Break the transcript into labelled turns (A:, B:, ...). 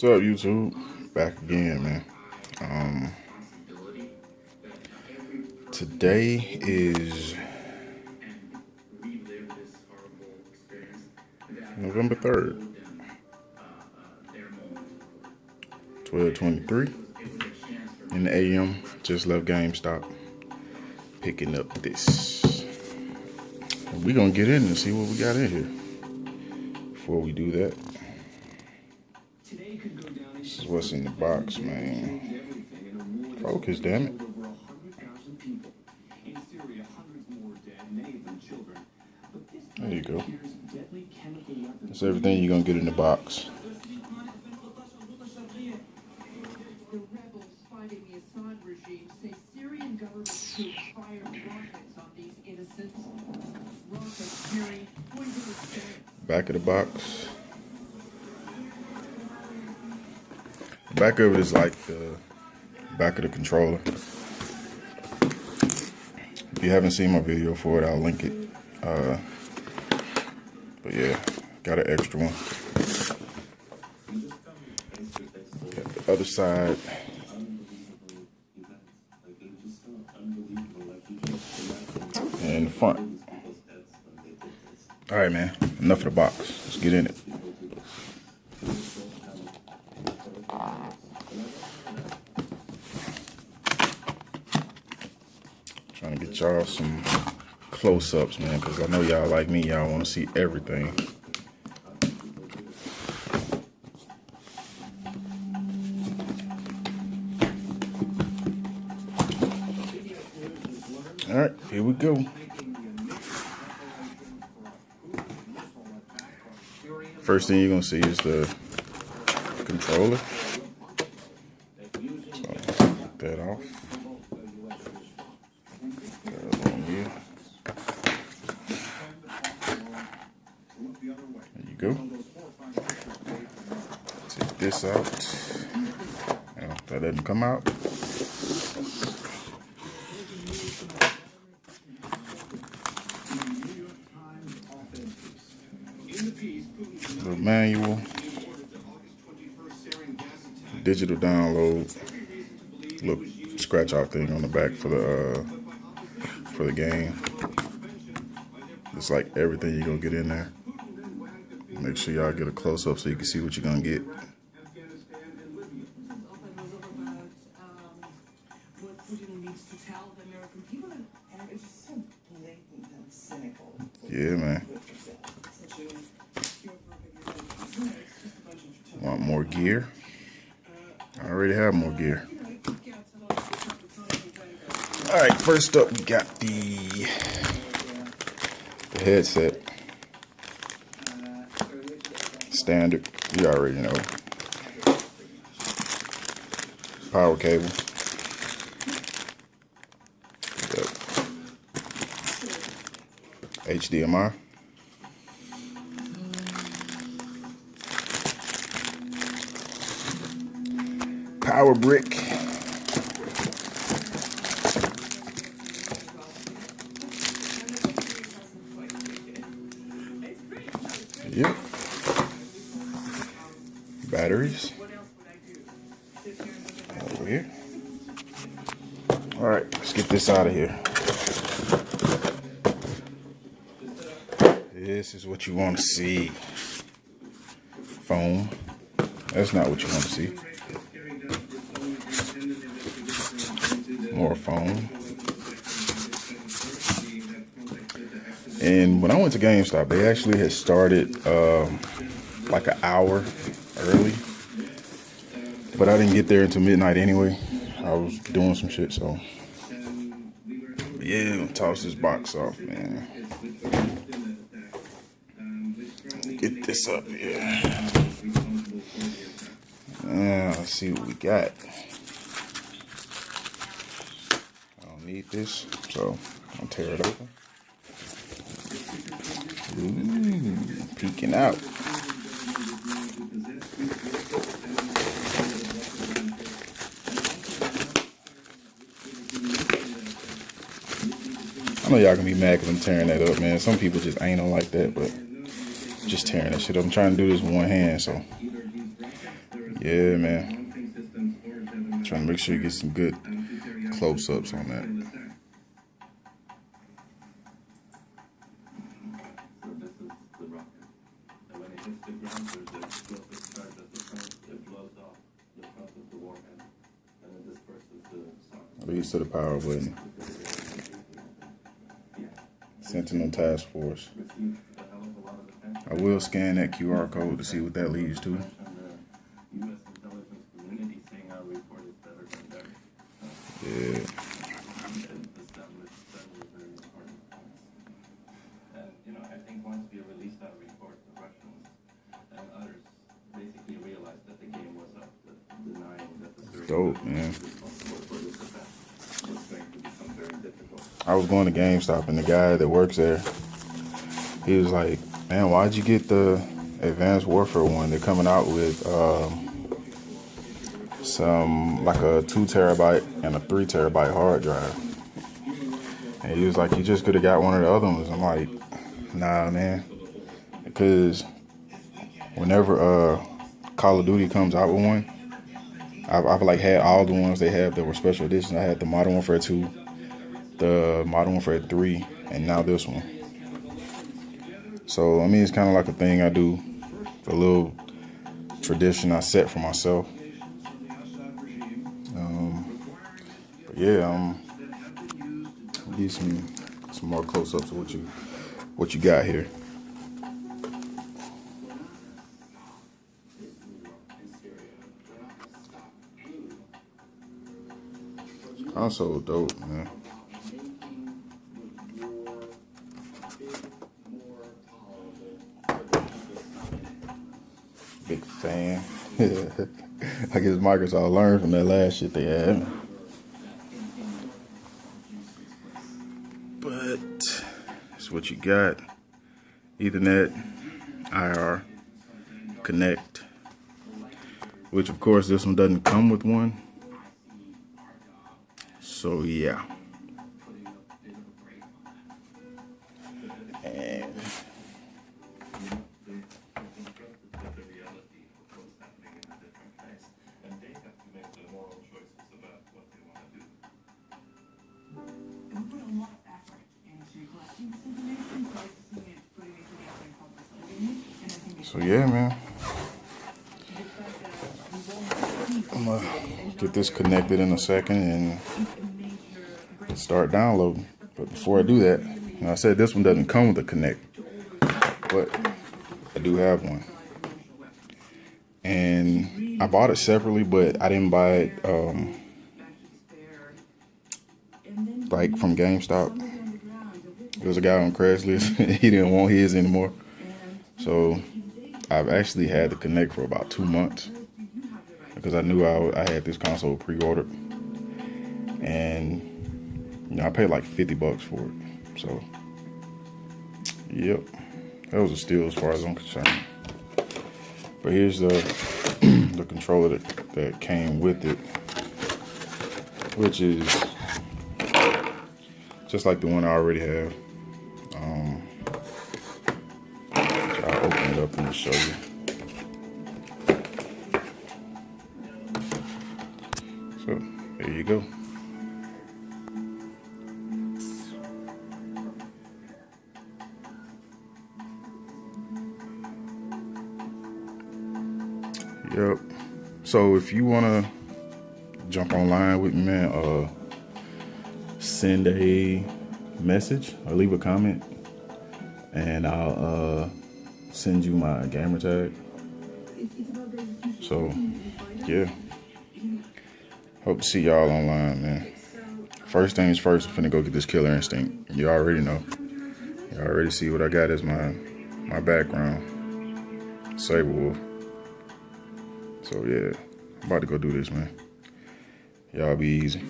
A: What's up, YouTube? Back again, man. Today is November 3rd, 12:23 in the AM. Just left GameStop, picking up this. We're gonna get in and see what we got in here. Before we do that, this is what's in the box, man. Focus, damn it. There you go. That's everything you're gonna get in the box.
B: The rebels fighting the Assad regime say Syrian government troops fired rockets on these innocents. Rockets carrying poisonous gas.
A: Back of the box. The back of it is like the back of the controller. If you haven't seen my video for it, I'll link it. But yeah, got an extra one. Got the other side. And the front. Alright, man. Enough of the box. Let's get in it. Trying to get y'all some close-ups, man, because I know y'all like me. Y'all want to see everything. Alright, here we go. First thing you're going to see is the controller. So, take that off. There you go. Take this out. Oh, that doesn't come out. The manual, digital download, look, scratch off thing on the back for the game. It's like everything you're gonna get in there. Make sure y'all get a close up so you can see what you're gonna get. Yeah, man. Want more gear? I already have more gear. Alright, first up we got the headset. Standard, you already know. Power cable. HDMI. Power brick. Yep. Batteries. Over here. Alright, let's get this out of here. This is what you want to see. Foam. That's not what you want to see. More foam. And when I went to GameStop, they actually had started like an hour early. But I didn't get there until midnight anyway. I was doing some shit, so. Yeah, toss this box off, man. Get this up here. Let's see what we got. I don't need this, so I'll tear it open. Ooh, peeking out. I know y'all gonna be mad because I'm tearing that up, man. Some people just ain't like that, but just tearing that shit up. I'm trying to do this with one hand, so Yeah, man. Trying to make sure you get some good close-ups on that. Leads to the power button. Sentinel Task Force. I will scan that QR code to see what that leads to. Yeah.
C: I think once we released that report, the Russians and others basically realized that the game was up, denying that the
A: It's dope, man.
C: was going to become very difficult.
A: I was going to GameStop and the guy that works there, he was like, man, why'd you get the Advanced Warfare one? They're coming out with some, like a 2 terabyte and a 3 terabyte hard drive. And he was like, you just could have got one of the other ones. I'm like, nah, man. Because whenever Call of Duty comes out with one, I've like had all the ones they have that were special editions. I had the Modern Warfare 2, the Modern Warfare 3, and now this one. So, I mean, it's kind of like a thing I do, a little tradition I set for myself. But yeah, need some more close-ups of what you got here. Console dope, man. Big fan. I guess Microsoft learned from that last shit they had. But that's what you got. Ethernet, IR, Connect. Which of course this one doesn't come with one. So yeah. And so yeah, man. I'm gonna get this connected in a second and start downloading. But before I do that, I said this one doesn't come with a Connect, but I do have one. And I bought it separately, but I didn't buy it like from GameStop. There was a guy on Craigslist. He didn't want his anymore. So I've actually had the Connect for about 2 months because I knew I had this console pre-ordered. And I paid like $50 for it. So yep, that was a steal as far as I'm concerned. But here's the the controller that came with it, which is just like the one I already have. I'll open it up and show you. So there you go. Yep. So if you wanna jump online with me, man, send a message or leave a comment, and I'll send you my gamer tag. So yeah, hope to see y'all online, man. First things first, I'm finna go get this Killer Instinct. You already know. You already see what I got as my background. Saberwolf. So yeah, I'm about to go do this, man. Y'all be easy.